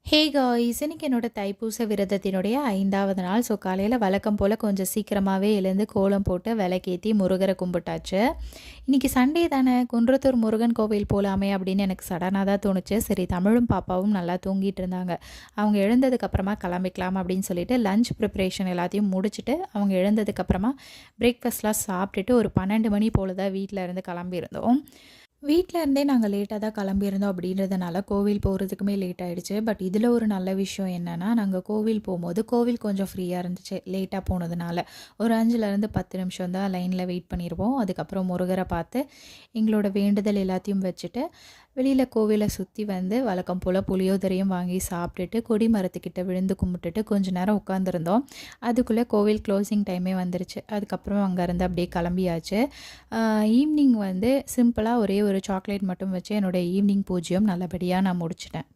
Hey guys, இன்னைக்கு என்னோட தைப்பூச விரதத்தினுடைய 5வது நாள். ஸோ காலையில் வழக்கம் போல் கொஞ்சம் சீக்கிரமாகவே எழுந்து கோலம் போட்டு விளக்கேற்றி முருகரை கும்பிட்டாச்சு. இன்றைக்கி சண்டே தானே, குன்றத்தூர் முருகன் கோவில் போகலாமே அப்படின்னு எனக்கு சடனாக தான் தோணுச்சு. சரி, தமிழும் பாப்பாவும் நல்லா தூங்கிட்டு இருந்தாங்க. அவங்க எழுந்ததுக்கப்புறமா கிளம்பிக்கலாம் அப்படின்னு சொல்லிட்டு லஞ்ச் ப்ரிப்ரேஷன் எல்லாத்தையும் முடிச்சுட்டு அவங்க எழுந்ததுக்கப்புறமா பிரேக்ஃபாஸ்ட்லாம் சாப்பிட்டுட்டு ஒரு 12 மணி போல் தான் வீட்டில் இருந்து கிளம்பியிருந்தோம். வீட்டில் இருந்தே நாங்கள் லேட்டாக தான் கிளம்பியிருந்தோம் அப்படின்றதுனால கோவில் போகிறதுக்குமே லேட் ஆகிடுச்சு. பட் இதில் ஒரு நல்ல விஷயம் என்னென்னா, நாங்கள் கோவில் போகும்போது கோவில் கொஞ்சம் ஃப்ரீயாக இருந்துச்சு லேட்டாக போனதுனால. ஒரு 5லேருந்து 10 நிமிஷம் தான் லைனில் வெயிட் பண்ணியிருப்போம். அதுக்கப்புறம் முருகரை பார்த்து எங்களோட வேண்டுதல் எல்லாத்தையும் வச்சுட்டு வெளியில் கோவிலை சுற்றி வந்து வழக்கம் போல் புளியோதரையும் வாங்கி சாப்பிட்டுட்டு கொடிமரத்துக்கிட்ட விழுந்து கும்பிட்டுட்டு கொஞ்ச நேரம் உட்காந்துருந்தோம். அதுக்குள்ளே கோவில் க்ளோசிங் டைமே வந்துருச்சு. அதுக்கப்புறம் அங்கேருந்து அப்படியே கிளம்பியாச்சு. ஈவினிங் வந்து சிம்பிளாக ஒரே ஒரு சாக்லேட் மட்டும் வச்சு என்னோடய ஈவினிங் பூஜ்ஜியம் நல்லபடியாக நான் முடிச்சிட்டேன்.